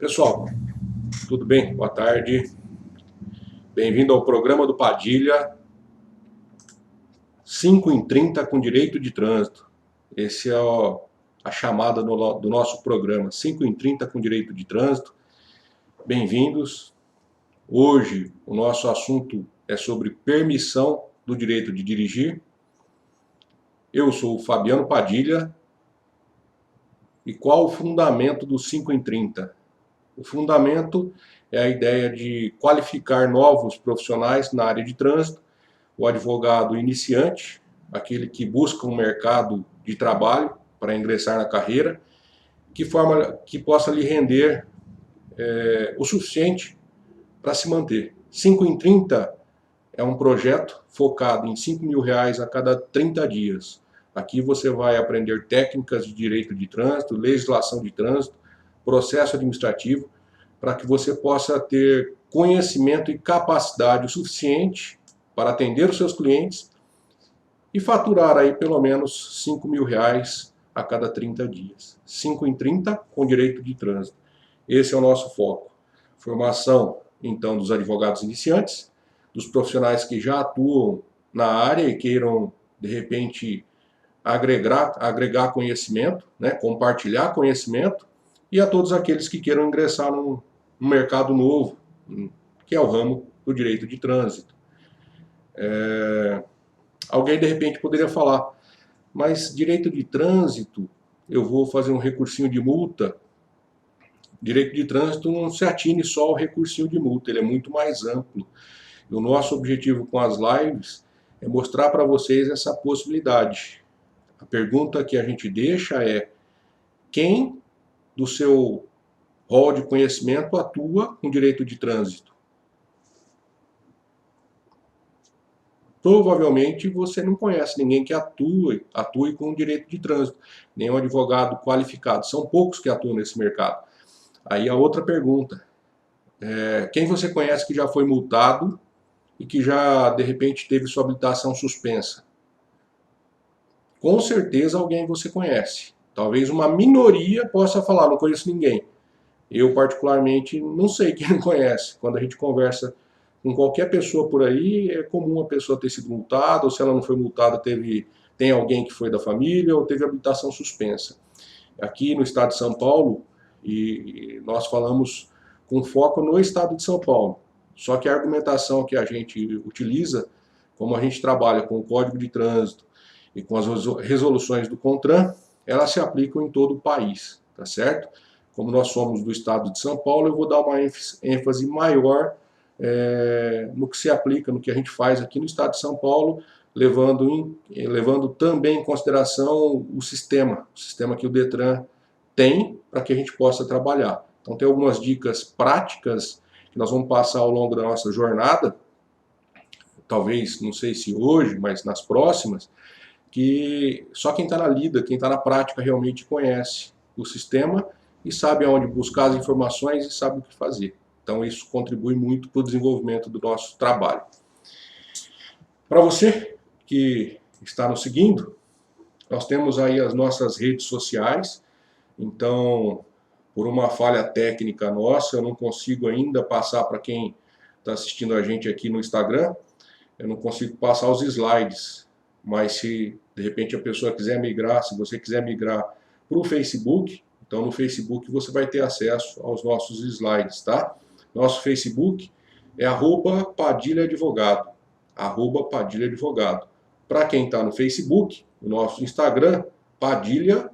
Pessoal, tudo bem? Boa tarde. Bem-vindo ao programa do Padilha, 5h30 com direito de trânsito. Esse é a chamada do nosso programa, 5h30 com direito de trânsito. Bem-vindos. Hoje o nosso assunto é sobre permissão do direito de dirigir. Eu sou o Fabiano Padilha. E qual o fundamento do 5h30? O fundamento é a ideia de qualificar novos profissionais na área de trânsito, o advogado iniciante, aquele que busca um mercado de trabalho para ingressar na carreira, que possa lhe render o suficiente para se manter. 5h30 é um projeto focado em R$ 5.000 a cada 30 dias. Aqui você vai aprender técnicas de direito de trânsito, legislação de trânsito, processo administrativo, para que você possa ter conhecimento e capacidade o suficiente para atender os seus clientes e faturar aí pelo menos R$ 5.000 a cada 30 dias. 5h30 com direito de trânsito. Esse é o nosso foco. Formação, então, dos advogados iniciantes, dos profissionais que já atuam na área e queiram, de repente, agregar conhecimento, né, compartilhar conhecimento, e a todos aqueles que queiram ingressar num mercado novo, que é o ramo do direito de trânsito. Alguém de repente poderia falar, mas direito de trânsito, eu vou fazer um recursinho de multa. Direito de trânsito não se atine só ao recursinho de multa, ele é muito mais amplo. E o nosso objetivo com as lives é mostrar para vocês essa possibilidade. A pergunta que a gente deixa é: quem do seu rol de conhecimento atua com direito de trânsito? Provavelmente você não conhece ninguém que atue com direito de trânsito, nenhum advogado qualificado. São poucos que atuam nesse mercado. Aí a outra pergunta: quem você conhece que já foi multado e que já, de repente, teve sua habilitação suspensa? Com certeza alguém você conhece. Talvez uma minoria possa falar, não conheço ninguém. Eu, particularmente, não sei quem não conhece. Quando a gente conversa com qualquer pessoa por aí, é comum a pessoa ter sido multada, ou se ela não foi multada, tem alguém que foi da família, ou teve habilitação suspensa. Aqui no estado de São Paulo, e nós falamos com foco no estado de São Paulo. Só que a argumentação que a gente utiliza, como a gente trabalha com o Código de Trânsito e com as resoluções do CONTRAN, elas se aplicam em todo o país, tá certo? Como nós somos do estado de São Paulo, eu vou dar uma ênfase maior no que se aplica, no que a gente faz aqui no estado de São Paulo, levando também em consideração o sistema que o Detran tem para que a gente possa trabalhar. Então tem algumas dicas práticas que nós vamos passar ao longo da nossa jornada, talvez, não sei se hoje, mas nas próximas, que só quem está na lida, quem está na prática realmente conhece o sistema e sabe aonde buscar as informações e sabe o que fazer. Então isso contribui muito para o desenvolvimento do nosso trabalho. Para você que está nos seguindo, nós temos aí as nossas redes sociais. Então, por uma falha técnica nossa, eu não consigo ainda passar para quem está assistindo a gente aqui no Instagram, eu não consigo passar os slides. Mas se de repente a pessoa quiser migrar, se você quiser migrar para o Facebook, então no Facebook você vai ter acesso aos nossos slides, tá? Nosso Facebook é @PadilhaAdvogado, @PadilhaAdvogado. Para quem está no Facebook, o nosso Instagram, Padilha_ADV,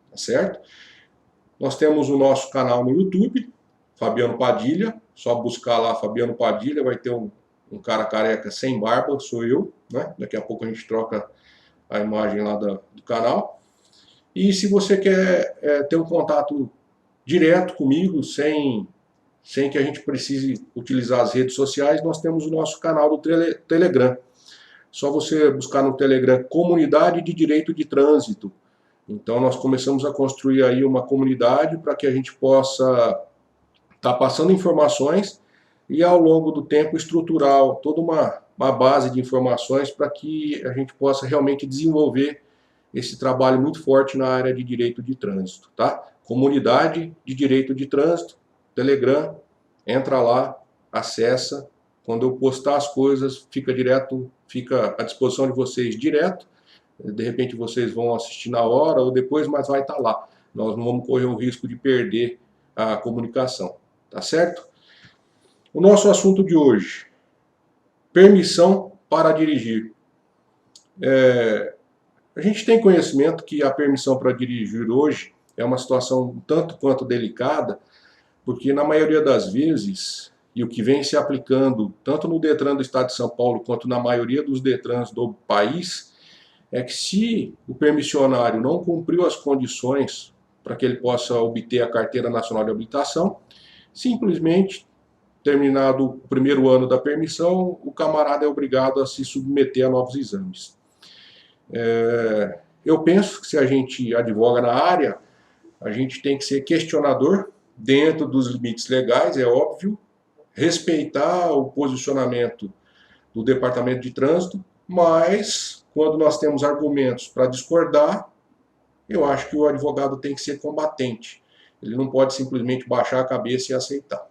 tá certo? Nós temos o nosso canal no YouTube, Fabiano Padilha, só buscar lá Fabiano Padilha, vai ter um cara careca sem barba, sou eu, né? Daqui a pouco a gente troca a imagem lá do canal. E se você quer ter um contato direto comigo, sem que a gente precise utilizar as redes sociais, nós temos o nosso canal do Telegram. Só você buscar no Telegram Comunidade de Direito de Trânsito. Então nós começamos a construir aí uma comunidade para que a gente possa estar passando informações e ao longo do tempo estruturar toda uma base de informações para que a gente possa realmente desenvolver esse trabalho muito forte na área de direito de trânsito, tá? Comunidade de direito de trânsito, Telegram, entra lá, acessa. Quando eu postar as coisas, fica à disposição de vocês direto. De repente vocês vão assistir na hora ou depois, mas vai estar lá. Nós não vamos correr o risco de perder a comunicação, tá certo? O nosso assunto de hoje, permissão para dirigir. A gente tem conhecimento que a permissão para dirigir hoje é uma situação um tanto quanto delicada, porque na maioria das vezes, e o que vem se aplicando tanto no Detran do Estado de São Paulo quanto na maioria dos Detrans do país, é que se o permissionário não cumpriu as condições para que ele possa obter a Carteira Nacional de Habilitação, simplesmente, terminado o primeiro ano da permissão, o camarada é obrigado a se submeter a novos exames. Eu penso que se a gente advoga na área, a gente tem que ser questionador dentro dos limites legais, é óbvio, respeitar o posicionamento do Departamento de Trânsito, mas quando nós temos argumentos para discordar, eu acho que o advogado tem que ser combatente. Ele não pode simplesmente baixar a cabeça e aceitar.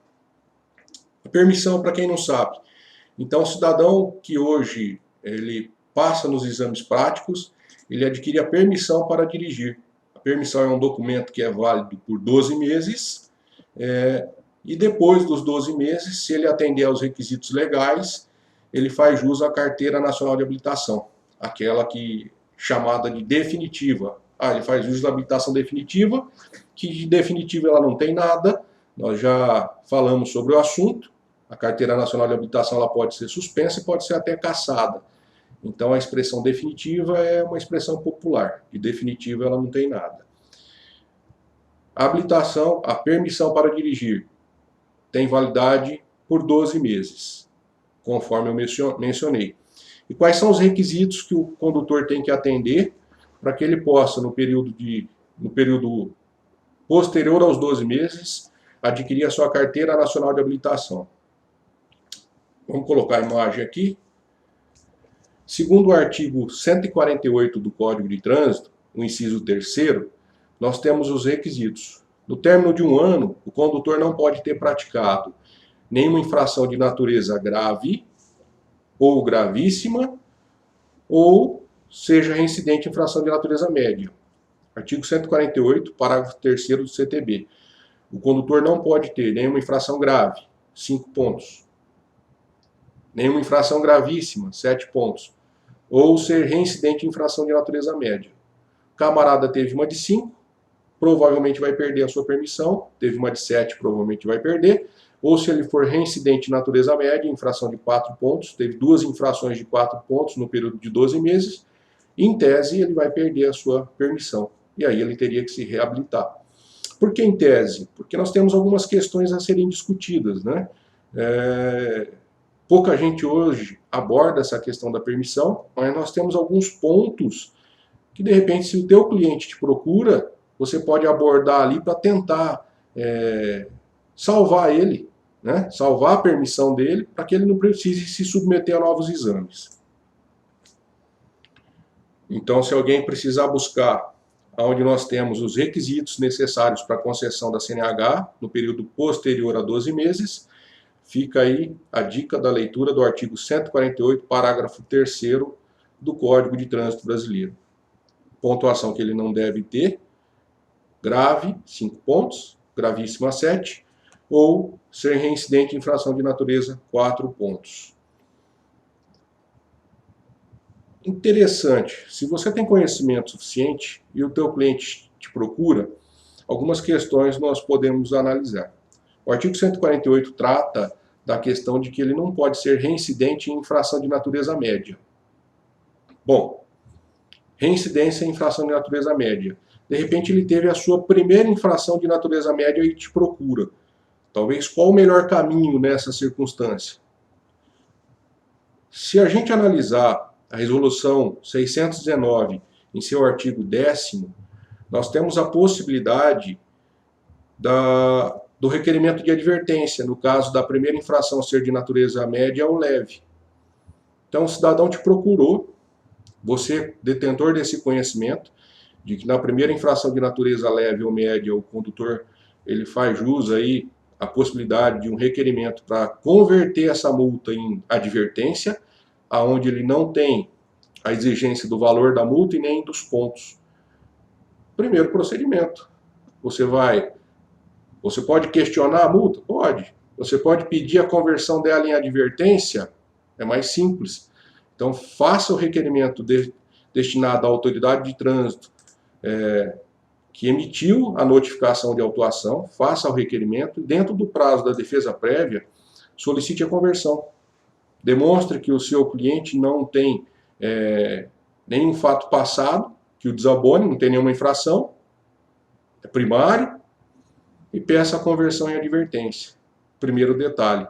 A permissão, para quem não sabe, então o cidadão que hoje ele passa nos exames práticos, ele adquire a permissão para dirigir. A permissão é um documento que é válido por 12 meses, e depois dos 12 meses, se ele atender aos requisitos legais, ele faz jus à Carteira Nacional de Habilitação, aquela que chamada de definitiva. Ele faz jus da habilitação definitiva, que de definitiva ela não tem nada, nós já falamos sobre o assunto. A Carteira Nacional de Habilitação ela pode ser suspensa e pode ser até cassada. Então a expressão definitiva é uma expressão popular, de definitiva ela não tem nada. A habilitação, a permissão para dirigir, tem validade por 12 meses, conforme eu mencionei. E quais são os requisitos que o condutor tem que atender para que ele possa, no período posterior aos 12 meses, adquirir a sua Carteira Nacional de Habilitação? Vamos colocar a imagem aqui. Segundo o artigo 148 do Código de Trânsito, o inciso 3º, nós temos os requisitos. No término de um ano, o condutor não pode ter praticado nenhuma infração de natureza grave ou gravíssima, ou seja reincidente em infração de natureza média. Artigo 148, parágrafo 3º do CTB. O condutor não pode ter nenhuma infração grave, 5 pontos. Nenhuma infração gravíssima, 7 pontos. Ou ser reincidente em infração de natureza média. O camarada teve uma de 5, provavelmente vai perder a sua permissão. Teve uma de 7, provavelmente vai perder. Ou se ele for reincidente de natureza média, infração de 4 pontos, teve 2 infrações de 4 pontos no período de 12 meses, em tese ele vai perder a sua permissão. E aí ele teria que se reabilitar. Por que em tese? Porque nós temos algumas questões a serem discutidas, né? Pouca gente hoje aborda essa questão da permissão, mas nós temos alguns pontos que, de repente, se o teu cliente te procura, você pode abordar ali para tentar salvar ele, né? Salvar a permissão dele, para que ele não precise se submeter a novos exames. Então, se alguém precisar buscar onde nós temos os requisitos necessários para a concessão da CNH, no período posterior a 12 meses, fica aí a dica da leitura do artigo 148, parágrafo 3º do Código de Trânsito Brasileiro. Pontuação que ele não deve ter: grave, 5 pontos, gravíssima, 7, ou ser reincidente em infração de natureza, 4 pontos. Interessante, se você tem conhecimento suficiente e o teu cliente te procura, algumas questões nós podemos analisar. O artigo 148 trata da questão de que ele não pode ser reincidente em infração de natureza média. Bom, reincidência em infração de natureza média. De repente ele teve a sua primeira infração de natureza média e te procura. Talvez qual o melhor caminho nessa circunstância? Se a gente analisar a resolução 619 em seu artigo 10º, nós temos a possibilidade do requerimento de advertência, no caso da primeira infração ser de natureza média ou leve. Então o cidadão te procurou, Você, detentor desse conhecimento, de que na primeira infração de natureza leve ou média, o condutor ele faz jus aí a possibilidade de um requerimento para converter essa multa em advertência, aonde ele não tem a exigência do valor da multa e nem dos pontos. Primeiro procedimento. Você pode questionar a multa? Pode. Você pode pedir a conversão dela em advertência? É mais simples. Então, faça o requerimento destinado à autoridade de trânsito que emitiu a notificação de autuação, faça o requerimento, dentro do prazo da defesa prévia, solicite a conversão. Demonstre que o seu cliente não tem nenhum fato passado, que o desabone, não tem nenhuma infração, é primário, e peça a conversão em advertência. Primeiro detalhe.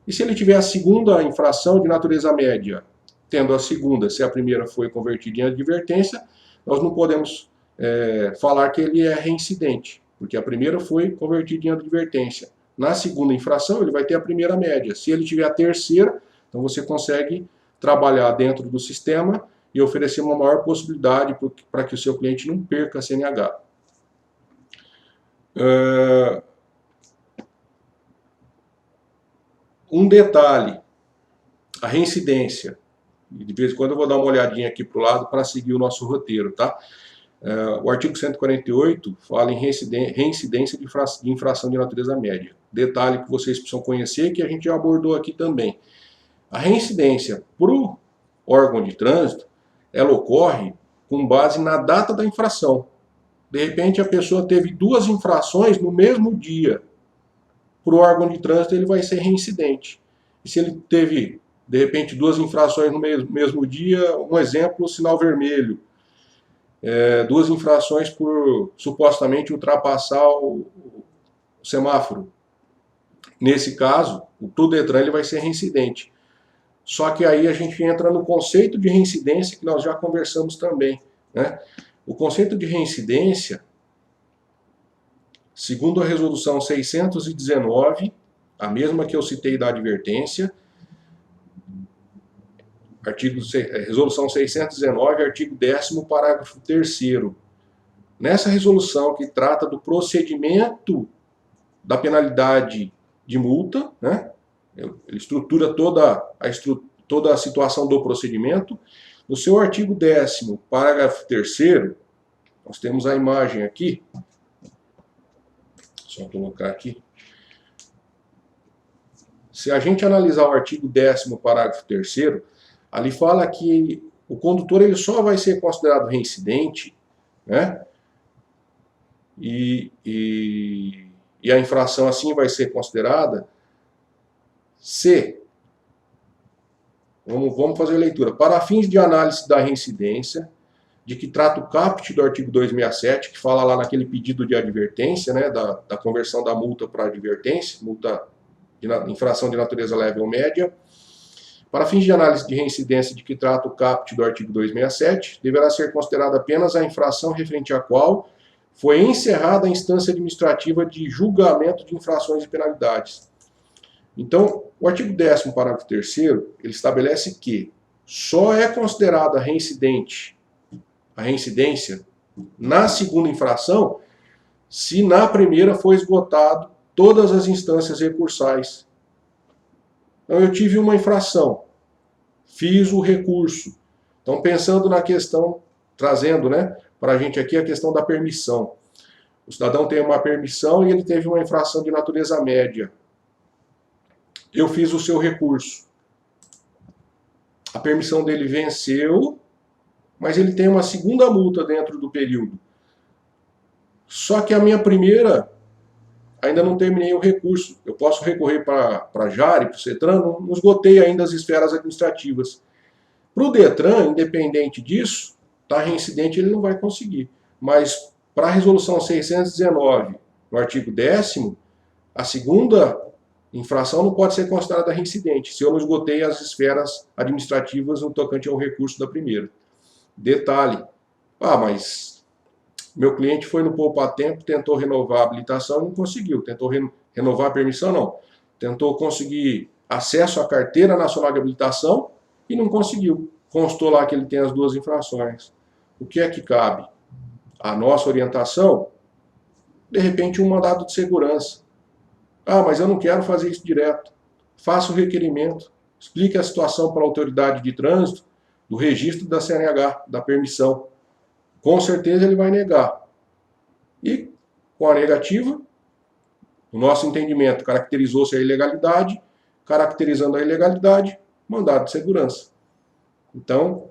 E se ele tiver a segunda infração de natureza média, tendo a segunda, se a primeira foi convertida em advertência, nós não podemos falar que ele é reincidente, porque a primeira foi convertida em advertência. Na segunda infração, ele vai ter a primeira média. Se ele tiver a terceira, então você consegue trabalhar dentro do sistema e oferecer uma maior possibilidade para que o seu cliente não perca a CNH. Um detalhe, a reincidência. De vez em quando eu vou dar uma olhadinha aqui para o lado para seguir o nosso roteiro, tá? O artigo 148 fala em reincidência de infração de natureza média. Detalhe que vocês precisam conhecer, que a gente já abordou aqui também. A reincidência para o órgão de trânsito, ela ocorre com base na data da infração. De repente, a pessoa teve 2 infrações no mesmo dia. Para o órgão de trânsito, ele vai ser reincidente. E se ele teve, de repente, 2 infrações no mesmo dia, um exemplo, sinal vermelho. 2 infrações por supostamente ultrapassar o semáforo. Nesse caso, o Detran ele vai ser reincidente. Só que aí a gente entra no conceito de reincidência que nós já conversamos também, né? O conceito de reincidência, segundo a resolução 619, a mesma que eu citei da advertência, resolução 619, artigo 10º, parágrafo 3º. Nessa resolução que trata do procedimento da penalidade de multa, né? Ele estrutura toda a situação do procedimento. No seu artigo 10º, parágrafo 3º, nós temos a imagem aqui. Só colocar aqui. Se a gente analisar o artigo 10º, parágrafo 3º, ali fala que o condutor ele só vai ser considerado reincidente, né? E a infração assim vai ser considerada se, vamos fazer a leitura, para fins de análise da reincidência, de que trata o caput do artigo 267, que fala lá naquele pedido de advertência, né, da conversão da multa para advertência, multa de infração de natureza leve ou média. Para fins de análise de reincidência de que trata o caput do artigo 267, deverá ser considerada apenas a infração referente à qual foi encerrada a instância administrativa de julgamento de infrações e penalidades. Então, o artigo 10º, parágrafo 3º, ele estabelece que só é considerada reincidente a reincidência na segunda infração se na primeira foi esgotado todas as instâncias recursais. Então, eu tive uma infração, fiz o recurso. Então, pensando na questão, trazendo, né, para a gente aqui a questão da permissão. O cidadão tem uma permissão e ele teve uma infração de natureza média. Eu fiz o seu recurso. A permissão dele venceu, mas ele tem uma segunda multa dentro do período. Só que a minha primeira, ainda não terminei o recurso. Eu posso recorrer para a JARE, para o CETRAN, não esgotei ainda as esferas administrativas. Para o DETRAN, independente disso, tá reincidente, ele não vai conseguir. Mas para a resolução 619, no artigo 10º, a segunda infração não pode ser considerada reincidente, se eu não esgotei as esferas administrativas no tocante ao recurso da primeira. Detalhe, mas meu cliente foi no poupa-tempo, tentou renovar a habilitação, não conseguiu. Tentou renovar a permissão, não. Tentou conseguir acesso à carteira nacional de habilitação e não conseguiu. constou lá que ele tem as duas infrações. O que é que cabe? A nossa orientação, de repente um mandado de segurança. Ah, mas eu não quero fazer isso direto. Faça o requerimento, explique a situação para a autoridade de trânsito, do registro da CNH, da permissão. Com certeza ele vai negar. E com a negativa, o nosso entendimento caracterizou-se a ilegalidade, caracterizando a ilegalidade, mandado de segurança. Então,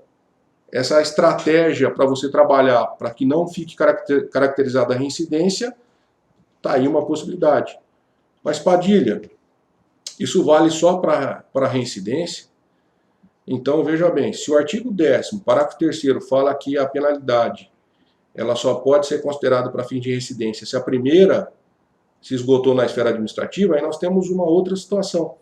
essa estratégia para você trabalhar para que não fique caracterizada a reincidência, está aí uma possibilidade. Mas, Padilha, isso vale só para a reincidência? Então, veja bem, se o artigo 10º, parágrafo 3º, fala que a penalidade ela só pode ser considerada para fim de reincidência se a primeira se esgotou na esfera administrativa, aí nós temos uma outra situação.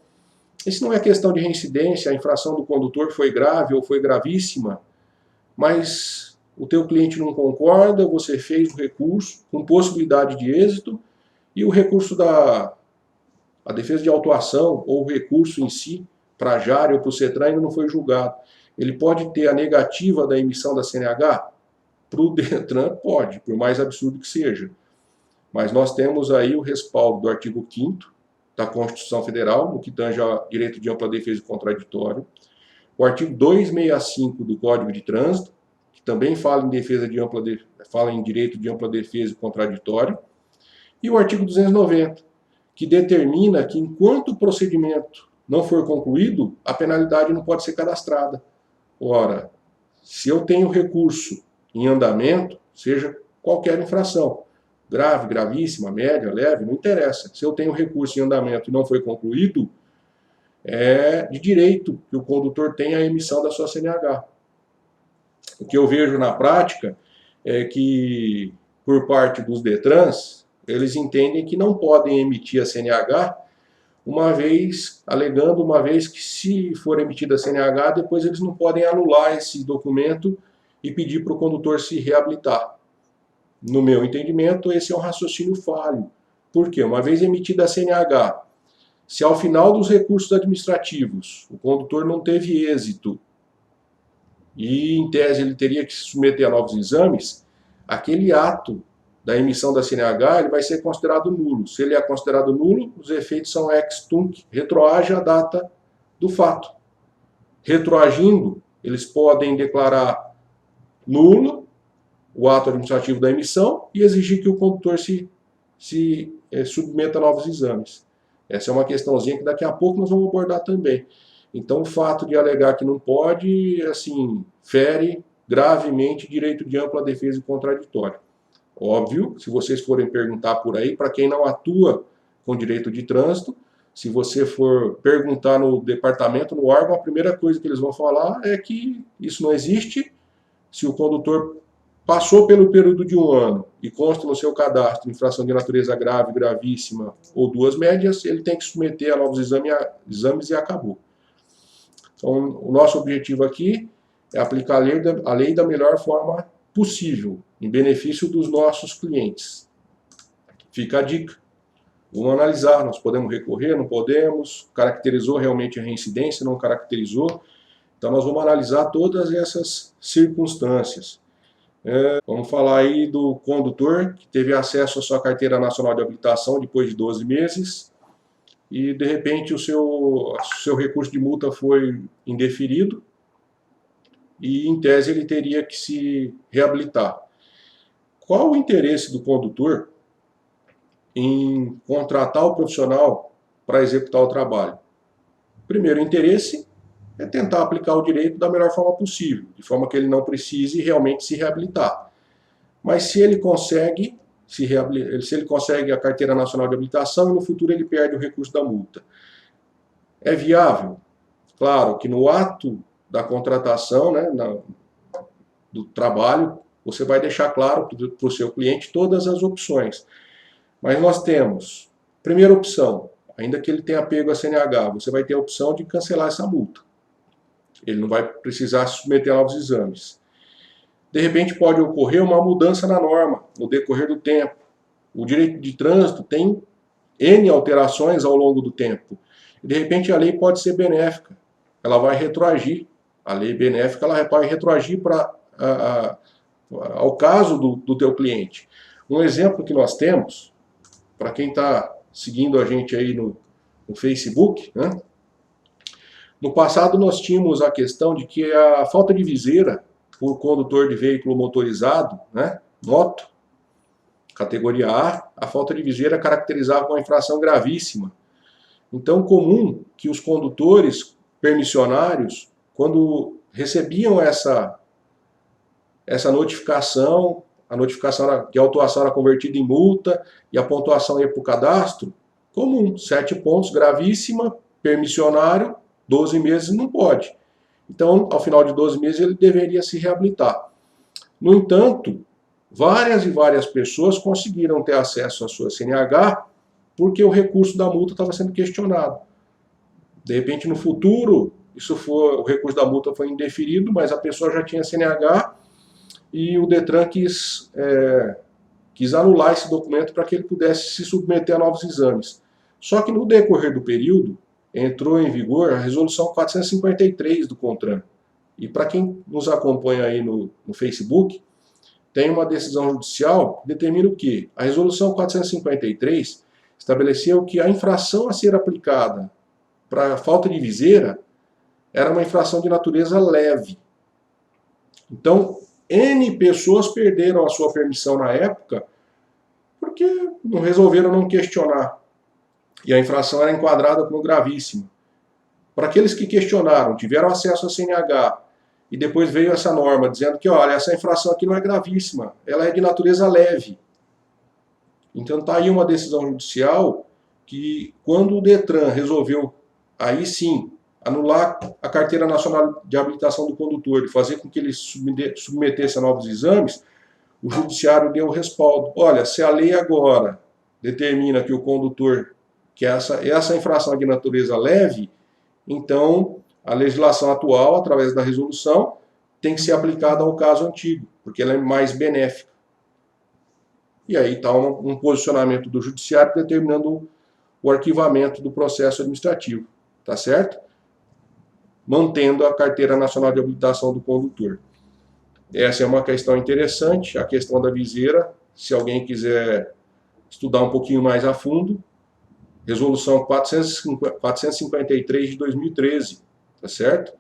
Isso não é questão de reincidência, a infração do condutor foi grave ou foi gravíssima, mas o teu cliente não concorda, você fez o recurso com possibilidade de êxito e o recurso a defesa de autuação ou o recurso em si para a JARE ou para o CETRAN ainda não foi julgado. Ele pode ter a negativa da emissão da CNH? Para o DETRAN pode, por mais absurdo que seja. Mas nós temos aí o respaldo do artigo 5º da Constituição Federal, no que tange ao direito de ampla defesa e contraditório, o artigo 265 do Código de Trânsito, que também fala em direito de ampla defesa e contraditório, e o artigo 290, que determina que enquanto o procedimento não for concluído, a penalidade não pode ser cadastrada. Ora, se eu tenho recurso em andamento, seja qualquer infração, grave, gravíssima, média, leve, não interessa. Se eu tenho recurso em andamento e não foi concluído, é de direito que o condutor tenha a emissão da sua CNH. O que eu vejo na prática é que, por parte dos DETRANs, eles entendem que não podem emitir a CNH, alegando uma vez que se for emitida a CNH, depois eles não podem anular esse documento e pedir para o condutor se reabilitar. No meu entendimento, esse é um raciocínio falho. Por quê? Uma vez emitida a CNH, se ao final dos recursos administrativos o condutor não teve êxito e, em tese, ele teria que se submeter a novos exames, aquele ato da emissão da CNH ele vai ser considerado nulo. Se ele é considerado nulo, os efeitos são ex tunc, retroage a data do fato. Retroagindo, eles podem declarar nulo o ato administrativo da emissão e exigir que o condutor se submeta a novos exames. Essa é uma questãozinha que daqui a pouco nós vamos abordar também. Então, o fato de alegar que não pode, assim, fere gravemente direito de ampla defesa e contraditório. Óbvio, se vocês forem perguntar por aí, para quem não atua com direito de trânsito, se você for perguntar no departamento, no órgão, a primeira coisa que eles vão falar é que isso não existe. Se o condutor passou pelo período de 1 ano e consta no seu cadastro infração de natureza grave, gravíssima ou 2 médias, ele tem que submeter a novos exames e acabou. Então, o nosso objetivo aqui é aplicar a lei da melhor forma possível, em benefício dos nossos clientes. Fica a dica. Vamos analisar, nós podemos recorrer, não podemos, caracterizou realmente a reincidência, não caracterizou. Então, nós vamos analisar todas essas circunstâncias. Vamos falar aí do condutor que teve acesso à sua carteira nacional de habilitação depois de 12 meses e, de repente, o seu recurso de multa foi indeferido e, em tese, ele teria que se reabilitar. Qual o interesse do condutor em contratar o profissional para executar o trabalho? Primeiro interesse é tentar aplicar o direito da melhor forma possível, de forma que ele não precise realmente se reabilitar. Mas se ele consegue a carteira nacional de habilitação e no futuro ele perde o recurso da multa, é viável? Claro que no ato da contratação, né, do trabalho, você vai deixar claro para o seu cliente todas as opções. Mas nós temos, primeira opção, ainda que ele tenha pego a CNH, você vai ter a opção de cancelar essa multa. Ele não vai precisar se submeter a novos exames. De repente pode ocorrer uma mudança na norma no decorrer do tempo. O direito de trânsito tem N alterações ao longo do tempo. De repente a lei pode ser benéfica. Ela vai retroagir A lei benéfica ela vai retroagir ao caso do teu cliente. Um exemplo que nós temos, para quem está seguindo a gente aí no Facebook, né? No passado nós tínhamos a questão de que a falta de viseira por condutor de veículo motorizado, né, moto, categoria a falta de viseira caracterizava uma infração gravíssima. Então, comum que os condutores permissionários, quando recebiam essa notificação, a notificação de autuação era convertida em multa e a pontuação ia para o cadastro, comum, 7 pontos, gravíssima, permissionário, 12 meses não pode. Então, ao final de 12 meses, ele deveria se reabilitar. No entanto, várias e várias pessoas conseguiram ter acesso à sua CNH porque o recurso da multa estava sendo questionado. De repente, no futuro, o recurso da multa foi indeferido, mas a pessoa já tinha CNH e o Detran quis anular esse documento para que ele pudesse se submeter a novos exames. Só que no decorrer do período, entrou em vigor a resolução 453 do CONTRAN. E para quem nos acompanha aí no Facebook, tem uma decisão judicial que determina o quê? A resolução 453 estabeleceu que a infração a ser aplicada para a falta de viseira era uma infração de natureza leve. Então, N pessoas perderam a sua permissão na época porque não resolveram não questionar. E a infração era enquadrada como gravíssima. Para aqueles que questionaram, tiveram acesso à CNH, e depois veio essa norma dizendo que, olha, essa infração aqui não é gravíssima, ela é de natureza leve. Então está aí uma decisão judicial que, quando o Detran resolveu, aí sim, anular a Carteira Nacional de Habilitação do Condutor e fazer com que ele submetesse a novos exames, o judiciário deu o respaldo. Olha, se a lei agora determina que o condutor, que essa infração é de natureza leve, então a legislação atual, através da resolução, tem que ser aplicada ao caso antigo, porque ela é mais benéfica. E aí está um posicionamento do judiciário determinando o arquivamento do processo administrativo, tá certo? Mantendo a Carteira Nacional de Habilitação do Condutor. Essa é uma questão interessante, a questão da viseira, se alguém quiser estudar um pouquinho mais a fundo, resolução 453 de 2013, tá certo?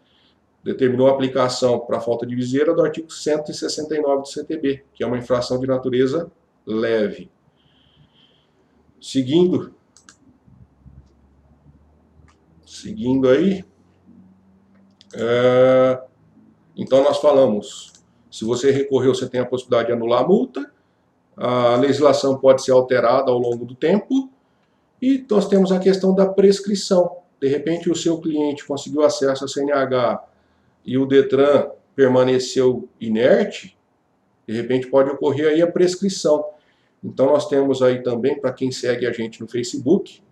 Determinou a aplicação para falta de viseira do artigo 169 do CTB, que é uma infração de natureza leve. Seguindo aí, então nós falamos, se você recorreu, você tem a possibilidade de anular a multa, a legislação pode ser alterada ao longo do tempo, e nós temos a questão da prescrição. De repente o seu cliente conseguiu acesso à CNH e o Detran permaneceu inerte, de repente pode ocorrer aí a prescrição. Então nós temos aí também, para quem segue a gente no Facebook,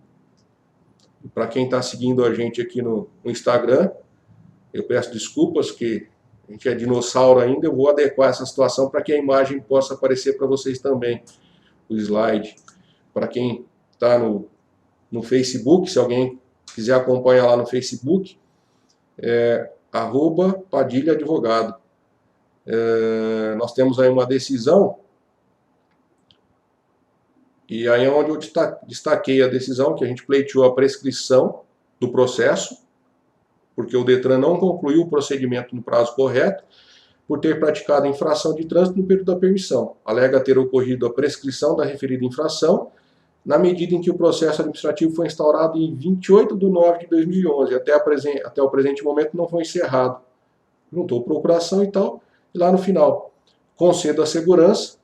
para quem está seguindo a gente aqui no Instagram, eu peço desculpas que a gente é dinossauro ainda, eu vou adequar essa situação para que a imagem possa aparecer para vocês também, o slide. Para quem está no Facebook, se alguém quiser acompanhar lá no Facebook, @Padilha Advogado. Nós temos aí uma decisão, e aí é onde eu destaquei a decisão, que a gente pleiteou a prescrição do processo, porque o Detran não concluiu o procedimento no prazo correto, por ter praticado infração de trânsito no período da permissão. Alega ter ocorrido a prescrição da referida infração, na medida em que o processo administrativo foi instaurado em 28 de nove de 2011, até o presente momento não foi encerrado. Juntou procuração e tal, e lá no final, concedo a segurança,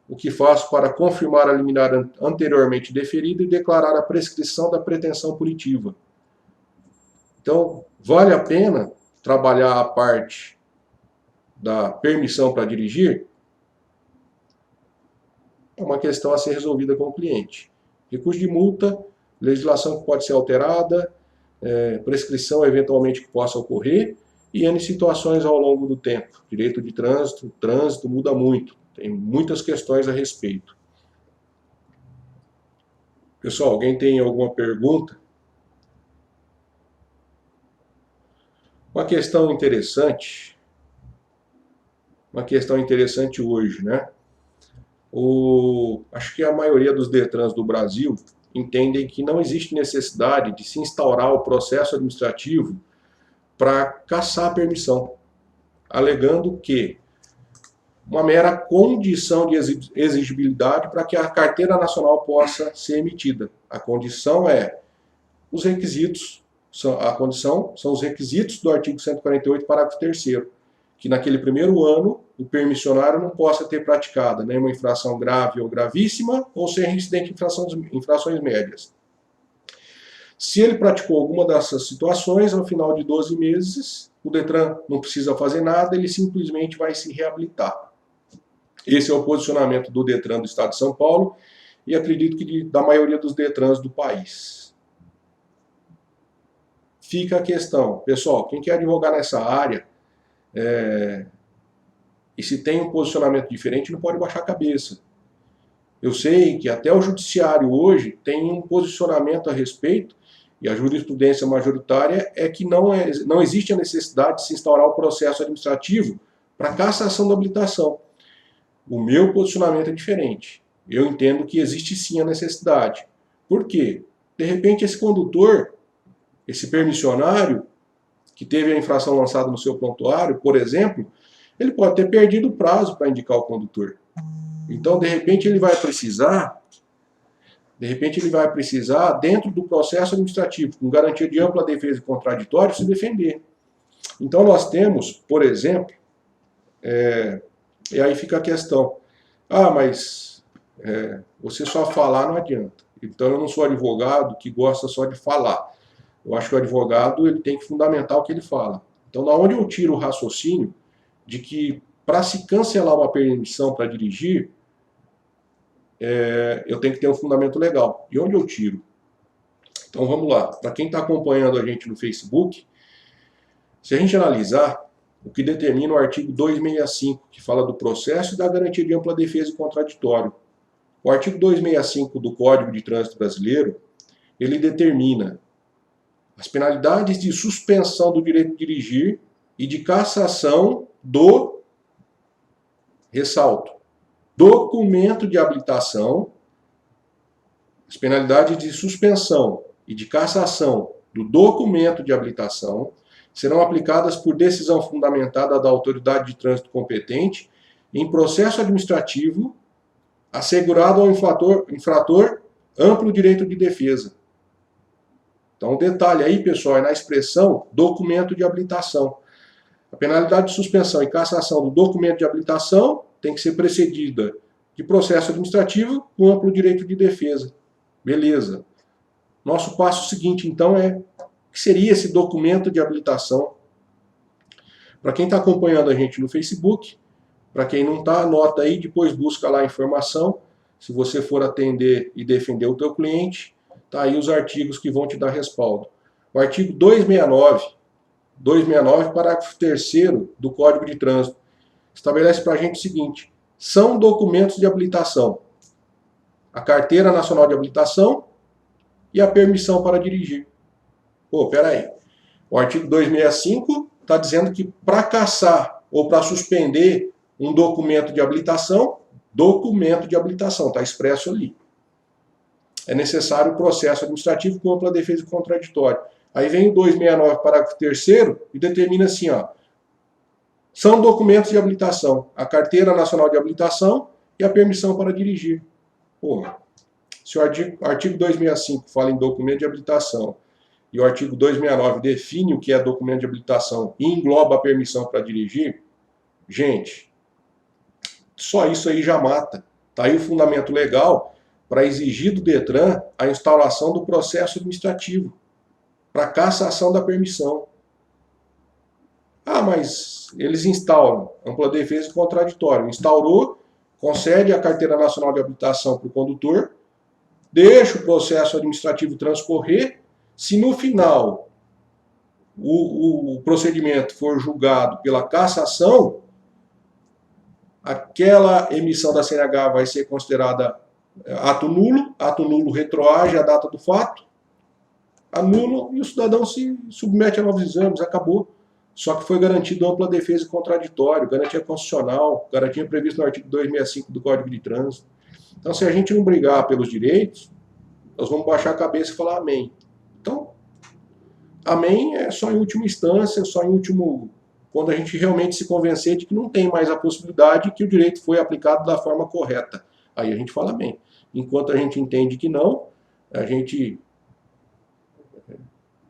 o que faço para confirmar a liminar anteriormente deferida e declarar a prescrição da pretensão punitiva. Então, vale a pena trabalhar a parte da permissão para dirigir? É uma questão a ser resolvida com o cliente. Recurso de multa, legislação que pode ser alterada, prescrição eventualmente que possa ocorrer, e N situações ao longo do tempo. Direito de trânsito muda muito, tem muitas questões a respeito. Pessoal, alguém tem alguma pergunta? questão interessante, hoje, né? Acho que a maioria dos DETRANs do Brasil entendem que não existe necessidade de se instaurar o processo administrativo para cassar a permissão, alegando que uma mera condição de exigibilidade para que a carteira nacional possa ser emitida. A condição é os requisitos, a condição são os requisitos do artigo 148, parágrafo 3º, que naquele primeiro ano o permissionário não possa ter praticado nenhuma infração grave ou gravíssima ou ser reincidente em infrações médias. Se ele praticou alguma dessas situações, ao final de 12 meses, o DETRAN não precisa fazer nada, ele simplesmente vai se reabilitar. Esse é o posicionamento do DETRAN do Estado de São Paulo e acredito que da maioria dos DETRANs do país. Fica a questão, pessoal, quem quer advogar nessa área e se tem um posicionamento diferente não pode baixar a cabeça. Eu sei que até o judiciário hoje tem um posicionamento a respeito e a jurisprudência majoritária é que não existe a necessidade de se instaurar o processo administrativo para cassação da habilitação. O meu posicionamento é diferente. Eu entendo que existe sim a necessidade. Por quê? De repente esse condutor, esse permissionário, que teve a infração lançada no seu prontuário, por exemplo, ele pode ter perdido o prazo para indicar o condutor. Então, de repente, ele vai precisar, dentro do processo administrativo, com garantia de ampla defesa e contraditório, se defender. Então, nós temos, por exemplo, e aí fica a questão, mas você só falar não adianta. Então, eu não sou advogado que gosta só de falar. Eu acho que o advogado ele tem que fundamentar o que ele fala. Então, da onde eu tiro o raciocínio de que para se cancelar uma permissão para dirigir, eu tenho que ter um fundamento legal. E onde eu tiro? Então vamos lá. Para quem está acompanhando a gente no Facebook, se a gente analisar o que determina o artigo 265, que fala do processo e da garantia de ampla defesa e contraditório. O artigo 265 do Código de Trânsito Brasileiro, ele determina as penalidades de suspensão do direito de dirigir e de cassação do, ressalto, documento de habilitação, as penalidades de suspensão e de cassação do documento de habilitação serão aplicadas por decisão fundamentada da autoridade de trânsito competente em processo administrativo, assegurado ao infrator amplo direito de defesa. Então, um detalhe aí, pessoal, é na expressão documento de habilitação. A penalidade de suspensão e cassação do documento de habilitação tem que ser precedida de processo administrativo com amplo direito de defesa. Beleza. Nosso passo seguinte, então, o que seria esse documento de habilitação? Para quem está acompanhando a gente no Facebook, para quem não está, anota aí, depois busca lá a informação. Se você for atender e defender o teu cliente, tá aí os artigos que vão te dar respaldo. O artigo 269, parágrafo 3º do Código de Trânsito, estabelece para a gente o seguinte: são documentos de habilitação a Carteira Nacional de Habilitação e a permissão para dirigir. Peraí. O artigo 265 está dizendo que para cassar ou para suspender um documento de habilitação, está expresso ali. É necessário o processo administrativo com ampla defesa e contraditório. Aí vem o 269, parágrafo 3º, e determina assim, são documentos de habilitação, a Carteira Nacional de Habilitação e a permissão para dirigir. Se o artigo 265 fala em documento de habilitação e o artigo 269 define o que é documento de habilitação e engloba a permissão para dirigir, gente, só isso aí já mata. Está aí o fundamento legal para exigir do DETRAN a instauração do processo administrativo para cassação da permissão. Mas eles instauram ampla defesa e contraditório. Instaurou, concede a Carteira Nacional de Habilitação para o condutor, deixa o processo administrativo transcorrer. Se no final o procedimento for julgado pela cassação, aquela emissão da CNH vai ser considerada ato nulo retroage à data do fato, anula e o cidadão se submete a novos exames, acabou. só que foi garantido ampla defesa e contraditório, garantia constitucional, garantia prevista no artigo 265 do Código de Trânsito. Então, se a gente não brigar pelos direitos, nós vamos baixar a cabeça e falar amém. Então, amém é só em última instância, só em último... quando a gente realmente se convencer de que não tem mais a possibilidade que o direito foi aplicado da forma correta. Aí a gente fala amém. Enquanto a gente entende que não, a gente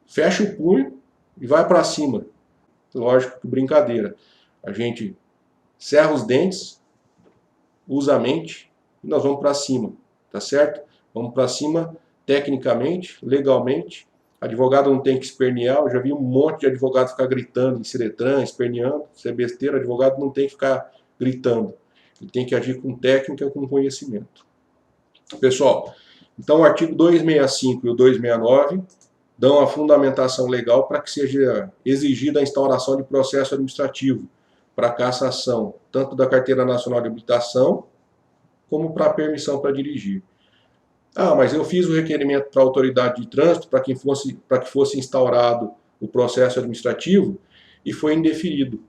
fecha o punho e vai para cima. Lógico que brincadeira. A gente cerra os dentes, usa a mente e nós vamos para cima, tá certo? Vamos para cima tecnicamente, legalmente. Advogado não tem que espernear. Eu já vi um monte de advogado ficar gritando em Ciretran, esperneando. Isso é besteira. Advogado não tem que ficar gritando. Ele tem que agir com técnica, com conhecimento. Pessoal, então o artigo 265 e o 269 dão a fundamentação legal para que seja exigida a instauração de processo administrativo para cassação, tanto da Carteira Nacional de Habilitação, como para permissão para dirigir. Ah, mas eu fiz o requerimento para a autoridade de trânsito para que fosse instaurado o processo administrativo e foi indeferido.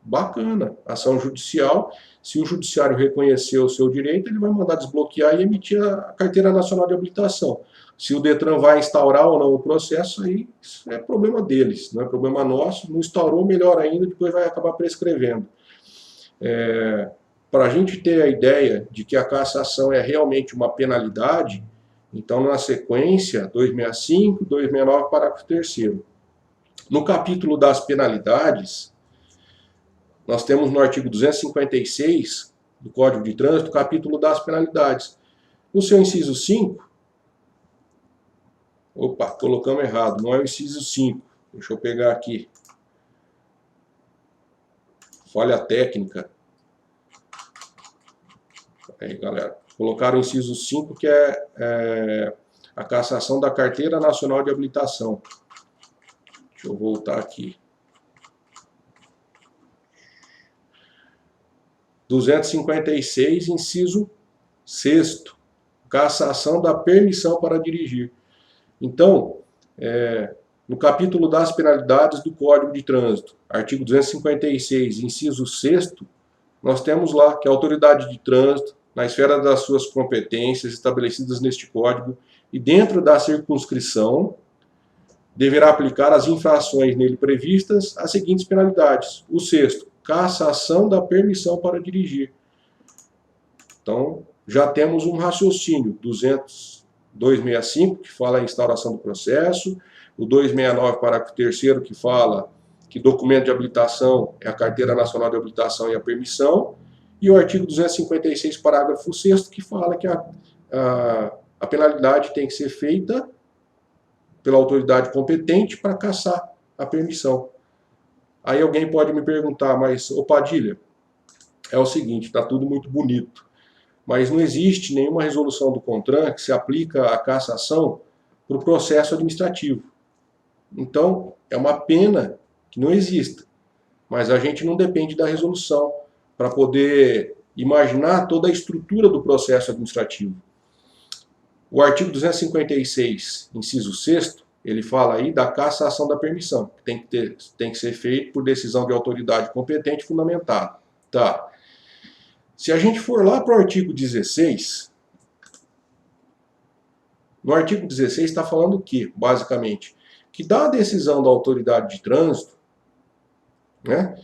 Bacana, ação judicial. Se o judiciário reconhecer o seu direito, ele vai mandar desbloquear e emitir a Carteira Nacional de Habilitação. Se o Detran vai instaurar ou não o processo, aí isso é problema deles, não é problema nosso. Não instaurou, melhor ainda, depois vai acabar prescrevendo. Para a gente ter a ideia de que a cassação é realmente uma penalidade, então na sequência, 265, 269, parágrafo 3º. No capítulo das penalidades, nós temos no artigo 256 do Código de Trânsito, o capítulo das penalidades. No seu inciso 5, opa, colocamos errado, não é o inciso 5, deixa eu pegar aqui. Falha técnica. Aí, galera, colocaram o inciso 5, que é a cassação da Carteira Nacional de Habilitação. Deixa eu voltar aqui. 256, inciso 6º, cassação da permissão para dirigir. Então, no capítulo das penalidades do Código de Trânsito, artigo 256, inciso 6º, nós temos lá que a autoridade de trânsito, na esfera das suas competências estabelecidas neste Código e dentro da circunscrição, deverá aplicar as infrações nele previstas as seguintes penalidades. O 6º, cassação da permissão para dirigir. Então, já temos um raciocínio, 265, que fala em instauração do processo, o 269, parágrafo 3º, que fala que documento de habilitação é a Carteira Nacional de Habilitação e a permissão, e o artigo 256, parágrafo 6º, que fala que a penalidade tem que ser feita pela autoridade competente para cassar a permissão. Aí alguém pode me perguntar, mas, ô Padilha, é o seguinte, está tudo muito bonito, mas não existe nenhuma resolução do CONTRAN que se aplica à cassação para o processo administrativo. Então, é uma pena que não exista, mas a gente não depende da resolução para poder imaginar toda a estrutura do processo administrativo. O artigo 256, inciso 6º, ele fala aí da cassação da permissão, que tem que ser feito por decisão de autoridade competente fundamentada. Tá. Se a gente for lá para o artigo 16, no artigo 16 está falando o quê, basicamente? Que da decisão da autoridade de trânsito, né,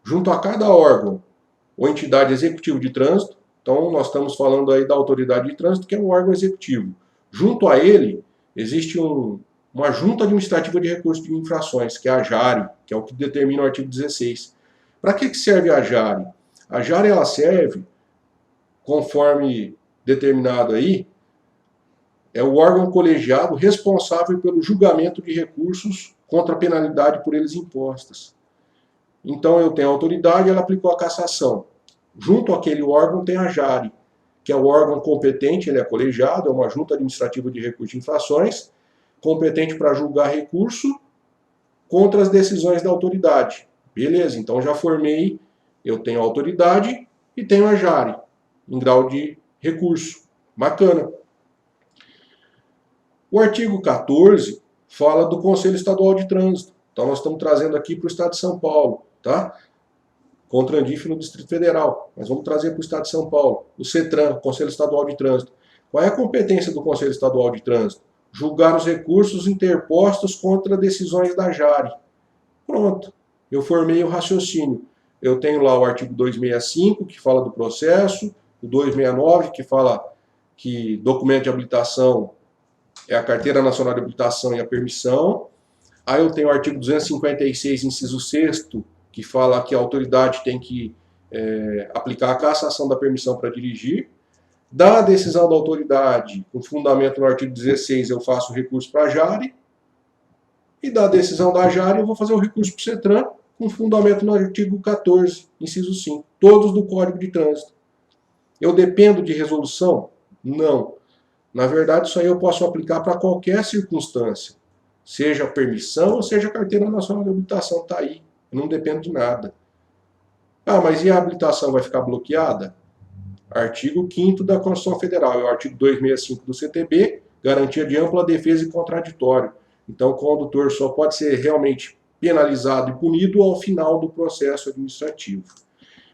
junto a cada órgão ou entidade executiva de trânsito, então nós estamos falando aí da autoridade de trânsito, que é um órgão executivo. Junto a ele, existe uma junta administrativa de recursos de infrações, que é a JARE, que é o que determina o artigo 16. Para que serve a JARE? A JARE ela serve, conforme determinado aí, é o órgão colegiado responsável pelo julgamento de recursos contra a penalidade por eles impostas. Então eu tenho a autoridade, ela aplicou a cassação. Junto àquele órgão tem a JARE, que é o órgão competente, ele é colegiado, é uma junta administrativa de recursos de infrações, competente para julgar recurso contra as decisões da autoridade. Beleza, então já formei, eu tenho a autoridade e tenho a JARE, em grau de recurso. Bacana. O artigo 14 fala do Conselho Estadual de Trânsito. Então nós estamos trazendo aqui para o Estado de São Paulo, tá? Contra a Andif no Distrito Federal. Mas vamos trazer para o Estado de São Paulo. O CETRAN, Conselho Estadual de Trânsito. Qual é a competência do Conselho Estadual de Trânsito? Julgar os recursos interpostos contra decisões da JARE. Pronto. Eu formei o raciocínio. Eu tenho lá o artigo 265, que fala do processo, o 269, que fala que documento de habilitação é a Carteira Nacional de Habilitação e a permissão. Aí eu tenho o artigo 256, inciso 6º, que fala que a autoridade tem que aplicar a cassação da permissão para dirigir. Da decisão da autoridade, com fundamento no artigo 16, eu faço o recurso para a JARE. E da decisão da JARE, eu vou fazer o recurso para o CETRAN, com fundamento no artigo 14, inciso 5. Todos do Código de Trânsito. Eu dependo de resolução? Não. Na verdade, isso aí eu posso aplicar para qualquer circunstância. Seja permissão ou seja Carteira Nacional de Habilitação, está aí. Eu não dependo de nada. Ah, mas e a habilitação vai ficar bloqueada? Artigo 5º da Constituição Federal, é o artigo 265 do CTB, garantia de ampla defesa e contraditório. Então, o condutor só pode ser realmente penalizado e punido ao final do processo administrativo.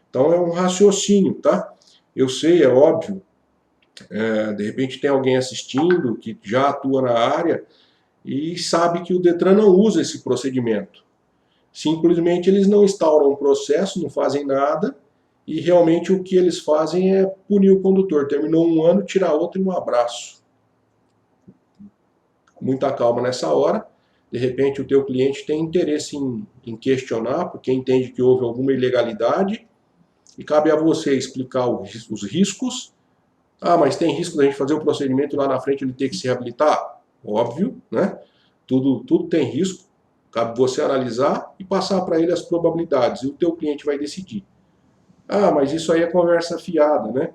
Então, é um raciocínio, tá? Eu sei, é óbvio, de repente tem alguém assistindo que já atua na área e sabe que o Detran não usa esse procedimento. Simplesmente eles não instauram um processo, não fazem nada, e realmente o que eles fazem é punir o condutor. Terminou um ano, tirar outro e um abraço. Muita calma nessa hora. De repente o teu cliente tem interesse em questionar, porque entende que houve alguma ilegalidade, e cabe a você explicar os riscos. Ah, mas tem risco da gente fazer o procedimento e lá na frente ele ter que se reabilitar? Óbvio, né? Tudo tem risco. Cabe você analisar e passar para ele as probabilidades, e o teu cliente vai decidir. Ah, mas isso aí é conversa fiada, né?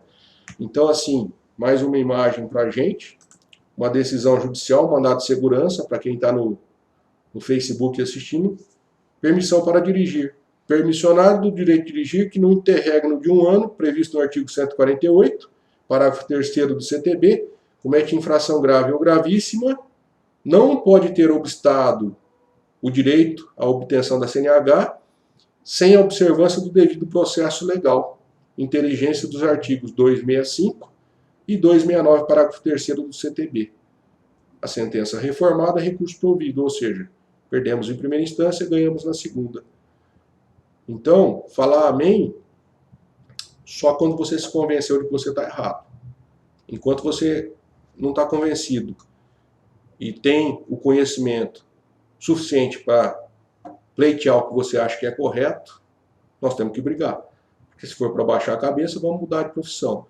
Então, assim, mais uma imagem para a gente, uma decisão judicial, mandado de segurança, para quem está no Facebook assistindo, permissão para dirigir. Permissionário do direito de dirigir que no interregno de um ano, previsto no artigo 148, parágrafo 3º do CTB, comete infração grave ou gravíssima, não pode ter obstado o direito à obtenção da CNH sem a observância do devido processo legal, inteligência dos artigos 265 e 269, parágrafo 3º do CTB. A sentença reformada é recurso provido, ou seja, perdemos em primeira instância, ganhamos na segunda. Então, falar amém só quando você se convenceu de que você está errado. Enquanto você não está convencido e tem o conhecimento suficiente para pleitear o que você acha que é correto, nós temos que brigar. Porque se for para baixar a cabeça, vamos mudar de profissão.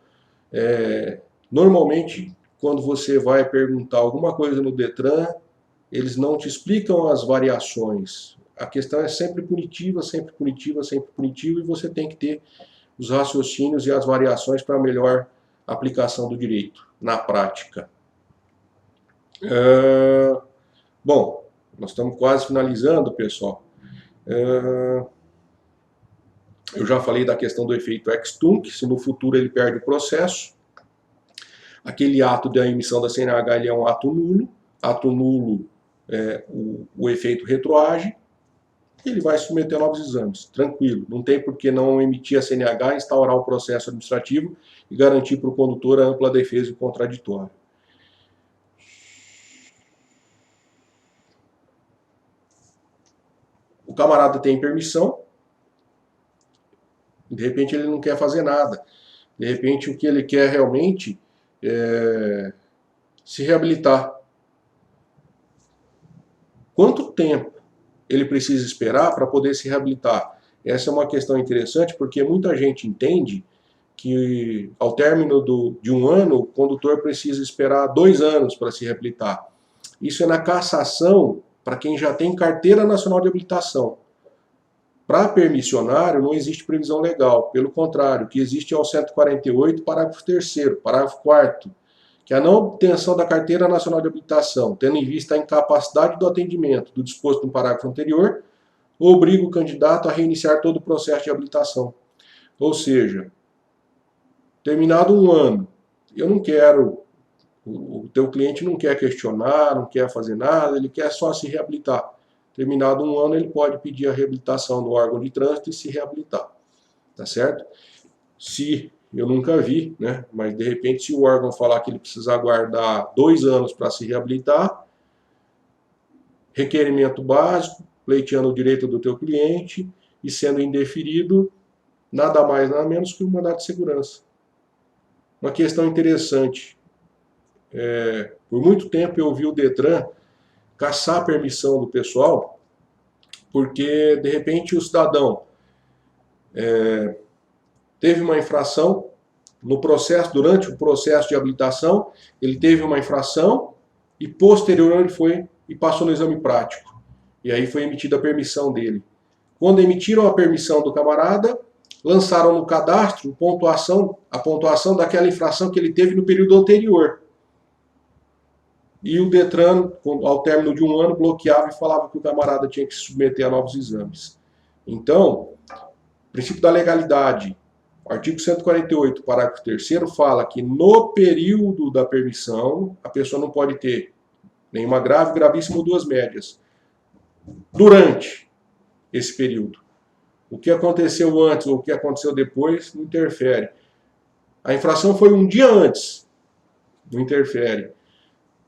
Normalmente, quando você vai perguntar alguma coisa no Detran, eles não te explicam as variações. A questão é sempre punitiva, sempre punitiva, sempre punitiva, e você tem que ter os raciocínios e as variações para a melhor aplicação do direito, na prática. Bom, nós estamos quase finalizando, pessoal. Eu já falei da questão do efeito ex-tunc, se no futuro ele perde o processo. Aquele ato da emissão da CNH ele é um ato nulo. Ato nulo, o efeito retroage. Ele vai submeter novos exames, tranquilo. Não tem por que não emitir a CNH, instaurar o processo administrativo e garantir para o condutor a ampla defesa e contraditório. O camarada tem permissão, de repente ele não quer fazer nada. De repente o que ele quer realmente é se reabilitar. Quanto tempo ele precisa esperar para poder se reabilitar? Essa é uma questão interessante, porque muita gente entende que ao término de um ano, o condutor precisa esperar 2 anos para se reabilitar. Isso é na cassação para quem já tem carteira nacional de habilitação. Para permissionário não existe previsão legal, pelo contrário, o que existe é o 148, parágrafo 3º, parágrafo 4º, que a não obtenção da carteira nacional de habilitação, tendo em vista a incapacidade do atendimento do disposto no parágrafo anterior, obriga o candidato a reiniciar todo o processo de habilitação. Ou seja, terminado um ano, eu não quero, o teu cliente não quer questionar, não quer fazer nada, ele quer só se reabilitar. terminado um ano, ele pode pedir a reabilitação do órgão de trânsito e se reabilitar, tá certo? Se, eu nunca vi, né, mas de repente se o órgão falar que ele precisa aguardar 2 anos para se reabilitar, requerimento básico, pleiteando o direito do teu cliente e sendo indeferido, nada mais, nada menos que um mandado de segurança. Uma questão interessante, por muito tempo eu vi o Detran caçar a permissão do pessoal, porque de repente o cidadão teve uma infração no processo, durante o processo de habilitação, ele teve uma infração e posterior ele foi e passou no exame prático. E aí foi emitida a permissão dele. Quando emitiram a permissão do camarada, lançaram no cadastro a pontuação daquela infração que ele teve no período anterior. E o Detran, ao término de um ano, bloqueava e falava que o camarada tinha que se submeter a novos exames. Então, o princípio da legalidade, o artigo 148, parágrafo 3º, fala que no período da permissão, a pessoa não pode ter nenhuma grave, gravíssima ou duas médias. Durante esse período. O que aconteceu antes ou o que aconteceu depois não interfere. A infração foi um dia antes, não interfere.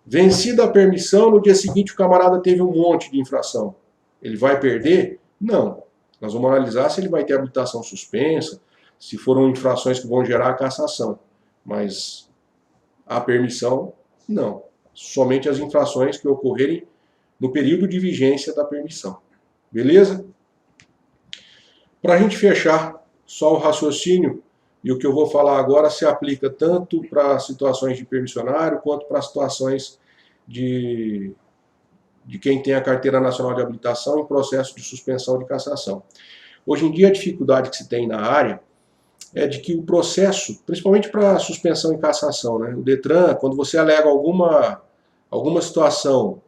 Vencida a permissão, no dia seguinte o camarada teve um monte de infração. Ele vai perder? Não. Nós vamos analisar se ele vai ter habilitação suspensa, se foram infrações que vão gerar a cassação. Mas a permissão, não. Somente as infrações que ocorrerem no período de vigência da permissão. Beleza? Para a gente fechar, só o raciocínio, e o que eu vou falar agora se aplica tanto para situações de permissionário, quanto para situações de quem tem a Carteira Nacional de Habilitação em processo de suspensão de cassação. Hoje em dia, a dificuldade que se tem na área é de que o processo, principalmente para suspensão e cassação, né, o Detran, quando você alega alguma situação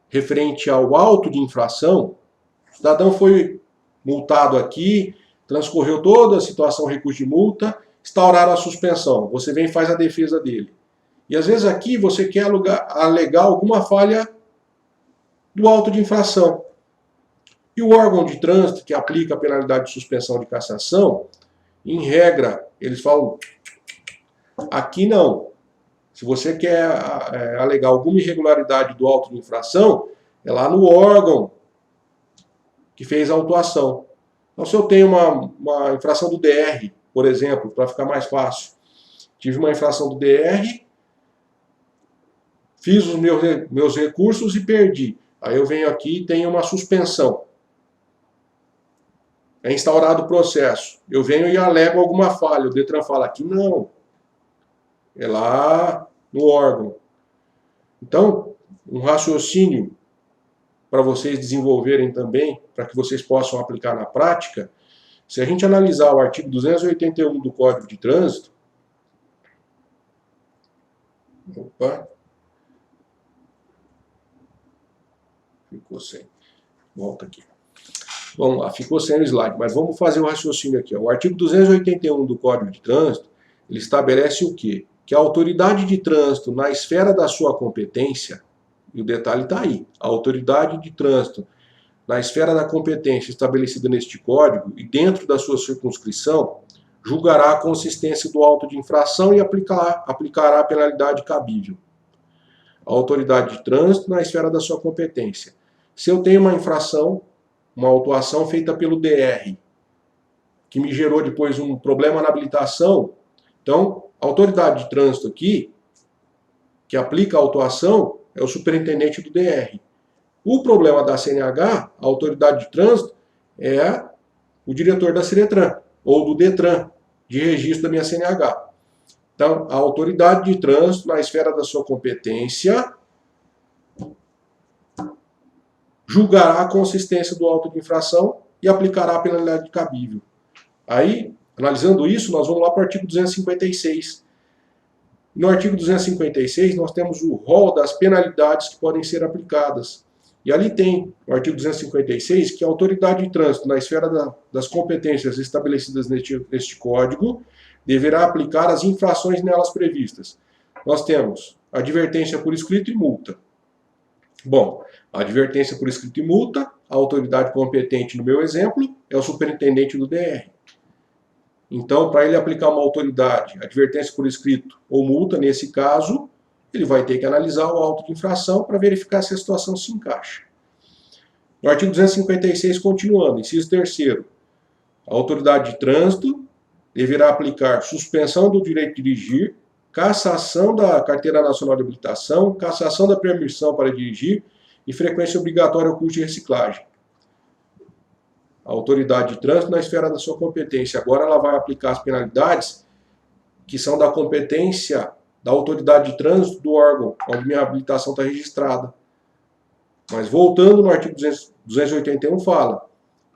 referente ao auto de infração, o cidadão foi multado aqui, transcorreu toda a situação, recurso de multa, instauraram a suspensão. Você vem e faz a defesa dele. E às vezes aqui você quer alegar alguma falha do auto de infração. E o órgão de trânsito que aplica a penalidade de suspensão de cassação, em regra, eles falam, aqui não. Se você quer alegar alguma irregularidade do auto de infração, é lá no órgão que fez a autuação. Então, se eu tenho uma infração do DR, por exemplo, para ficar mais fácil, tive uma infração do DR, fiz os meus recursos e perdi. Aí eu venho aqui e tenho uma suspensão. É instaurado o processo. Eu venho e alego alguma falha. O Detran fala aqui, não. É lá no órgão. Então, um raciocínio para vocês desenvolverem também, para que vocês possam aplicar na prática, se a gente analisar o artigo 281 do Código de Trânsito, opa, ficou sem, volta aqui. Vamos lá, ficou sem o slide, mas vamos fazer o raciocínio aqui. Ó. O artigo 281 do Código de Trânsito, ele estabelece o quê? Que a autoridade de trânsito, na esfera da sua competência, e o detalhe está aí, a autoridade de trânsito, na esfera da competência estabelecida neste Código e dentro da sua circunscrição, julgará a consistência do auto de infração e aplicará a penalidade cabível. A autoridade de trânsito na esfera da sua competência. Se eu tenho uma infração, uma autuação feita pelo DR, que me gerou depois um problema na habilitação, então, a autoridade de trânsito aqui, que aplica a autuação, é o superintendente do DR. O problema da CNH, a autoridade de trânsito, é o diretor da Ciretran, ou do Detran, de registro da minha CNH. Então, a autoridade de trânsito, na esfera da sua competência, julgará a consistência do auto de infração e aplicará a penalidade cabível. Aí, analisando isso, nós vamos lá para o artigo 256. No artigo 256, nós temos o rol das penalidades que podem ser aplicadas. E ali tem, no artigo 256, que a autoridade de trânsito, na esfera das competências estabelecidas neste Código, deverá aplicar as infrações nelas previstas. Nós temos advertência por escrito e multa. Bom, a advertência por escrito e multa a autoridade competente no meu exemplo é o superintendente do DR. Então, para ele aplicar uma autoridade, advertência por escrito ou multa, nesse caso, ele vai ter que analisar o auto de infração para verificar se a situação se encaixa. No artigo 256, continuando, inciso 3º, a autoridade de trânsito deverá aplicar suspensão do direito de dirigir, cassação da carteira nacional de habilitação, cassação da permissão para dirigir e frequência obrigatória ao curso de reciclagem. A autoridade de trânsito, na esfera da sua competência, agora ela vai aplicar as penalidades que são da competência da autoridade de trânsito do órgão onde minha habilitação está registrada. Mas voltando no artigo 281 fala,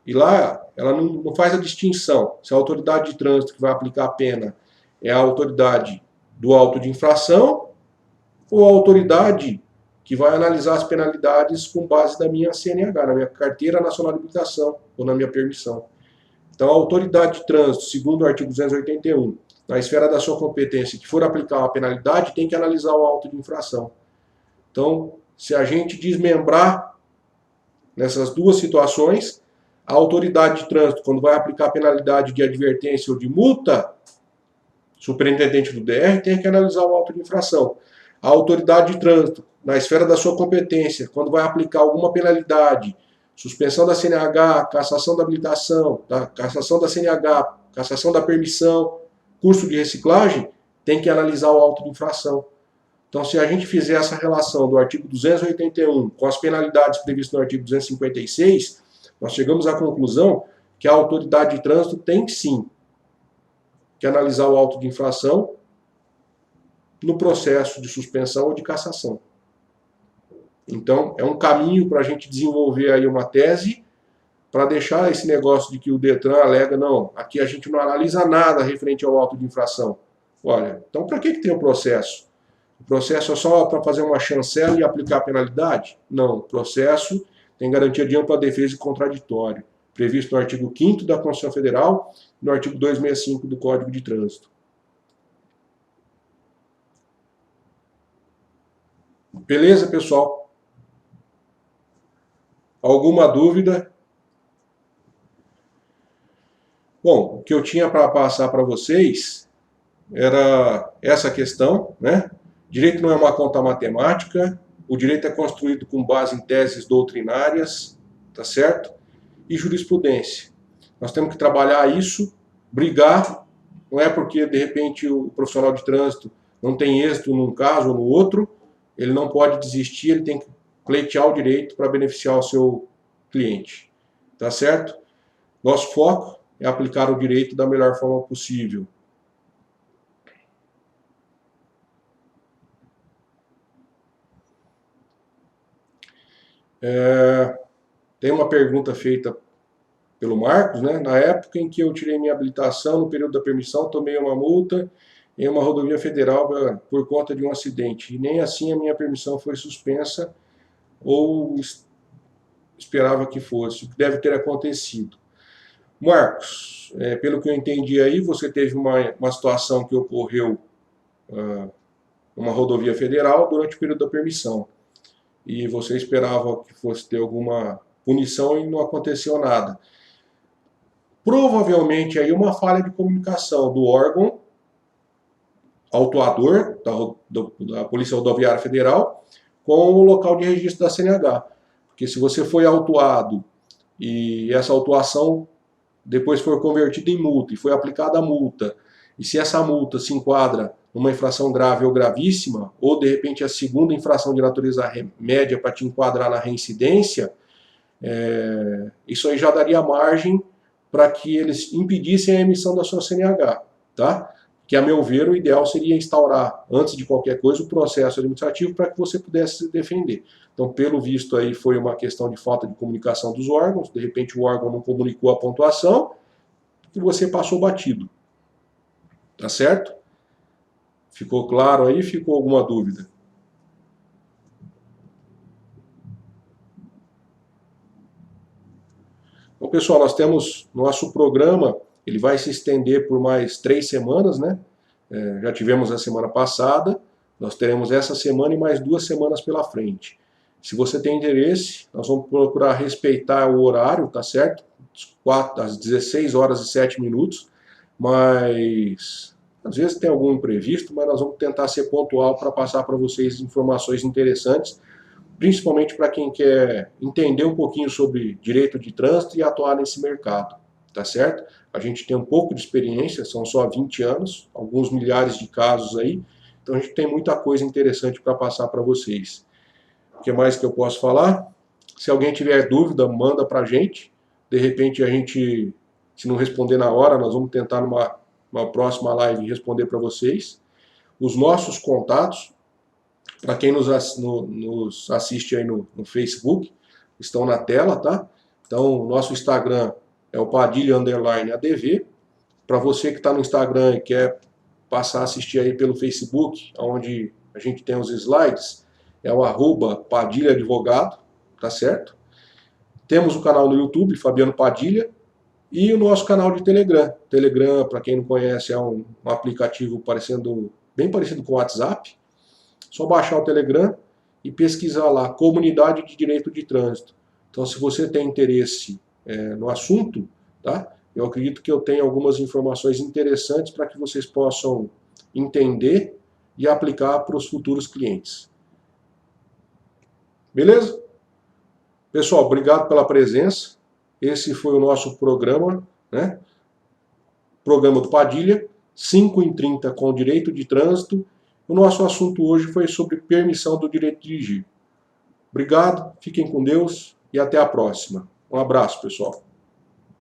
e lá ela não faz a distinção se a autoridade de trânsito que vai aplicar a pena é a autoridade do auto de infração ou a autoridade que vai analisar as penalidades com base na minha CNH, na minha Carteira Nacional de Habilitação ou na minha permissão. Então, a autoridade de trânsito, segundo o artigo 281, na esfera da sua competência, que for aplicar uma penalidade, tem que analisar o auto de infração. Então, se a gente desmembrar nessas duas situações, a autoridade de trânsito, quando vai aplicar a penalidade de advertência ou de multa, superintendente do DR tem que analisar o auto de infração. A autoridade de trânsito, na esfera da sua competência, quando vai aplicar alguma penalidade, suspensão da CNH, cassação da habilitação, cassação da CNH, cassação da permissão, curso de reciclagem, tem que analisar o auto de infração. Então, se a gente fizer essa relação do artigo 281 com as penalidades previstas no artigo 256, nós chegamos à conclusão que a autoridade de trânsito tem sim que analisar o auto de infração no processo de suspensão ou de cassação. Então, é um caminho para a gente desenvolver aí uma tese para deixar esse negócio de que o Detran alega, não, aqui a gente não analisa nada referente ao auto de infração. Olha, então para que tem o processo? O processo é só para fazer uma chancela e aplicar a penalidade? Não, o processo tem garantia de ampla defesa e contraditório, previsto no artigo 5º da Constituição Federal e no artigo 265 do Código de Trânsito. Beleza, pessoal? Alguma dúvida? Bom, o que eu tinha para passar para vocês era essa questão, né? Direito não é uma conta matemática, o direito é construído com base em teses doutrinárias, tá certo? E jurisprudência. Nós temos que trabalhar isso, brigar, não é porque de repente o profissional de trânsito não tem êxito num caso ou no outro, ele não pode desistir, ele tem que pleitear o direito para beneficiar o seu cliente, tá certo? Nosso foco é aplicar o direito da melhor forma possível. Tem uma pergunta feita pelo Marcos, né? Na época em que eu tirei minha habilitação, no período da permissão, tomei uma multa em uma rodovia federal por conta de um acidente. E nem assim a minha permissão foi suspensa ou esperava que fosse. O que deve ter acontecido? Marcos, pelo que eu entendi aí, você teve uma situação que ocorreu numa rodovia federal durante o período da permissão. E você esperava que fosse ter alguma punição e não aconteceu nada. Provavelmente aí uma falha de comunicação do órgão autuador da Polícia Rodoviária Federal com o local de registro da CNH. Porque se você foi autuado e essa autuação depois for convertida em multa e foi aplicada a multa, e se essa multa se enquadra numa infração grave ou gravíssima, ou de repente a segunda infração de natureza média para te enquadrar na reincidência, isso aí já daria margem para que eles impedissem a emissão da sua CNH, tá? Que, a meu ver, o ideal seria instaurar, antes de qualquer coisa, o processo administrativo para que você pudesse se defender. Então, pelo visto aí, foi uma questão de falta de comunicação dos órgãos, de repente o órgão não comunicou a pontuação e você passou batido. Tá certo? Ficou claro aí? Ficou alguma dúvida? Então, pessoal, nós temos nosso programa, ele vai se estender por mais 3 semanas, né? Já tivemos a semana passada, nós teremos essa semana e mais 2 semanas pela frente. Se você tem interesse, nós vamos procurar respeitar o horário, tá certo? Às 16 horas e 7 minutos, mas às vezes tem algum imprevisto, mas nós vamos tentar ser pontual para passar para vocês informações interessantes, principalmente para quem quer entender um pouquinho sobre direito de trânsito e atuar nesse mercado, tá certo? A gente tem um pouco de experiência, são só 20 anos, alguns milhares de casos aí, então a gente tem muita coisa interessante para passar para vocês. O que mais que eu posso falar? Se alguém tiver dúvida, manda para a gente. De repente a gente, se não responder na hora, nós vamos tentar numa próxima live responder para vocês. Os nossos contatos, para quem nos assiste aí no Facebook, estão na tela, tá? Então, nosso Instagram é o Padilha_ADV. Para você que está no Instagram e quer passar a assistir aí pelo Facebook, onde a gente tem os slides, é o @Padilha Advogado, tá certo? Temos o canal no YouTube, Fabiano Padilha, e o nosso canal de Telegram. Telegram, para quem não conhece, é um aplicativo bem parecido com o WhatsApp. Só baixar o Telegram e pesquisar lá, Comunidade de Direito de Trânsito. Então, se você tem interesse no assunto, tá? Eu acredito que eu tenho algumas informações interessantes para que vocês possam entender e aplicar para os futuros clientes. Beleza? Pessoal, obrigado pela presença. Esse foi o nosso programa, né? Programa do Padilha, 5h30 com direito de trânsito. O nosso assunto hoje foi sobre permissão do direito de dirigir. Obrigado, fiquem com Deus e até a próxima. Um abraço, pessoal.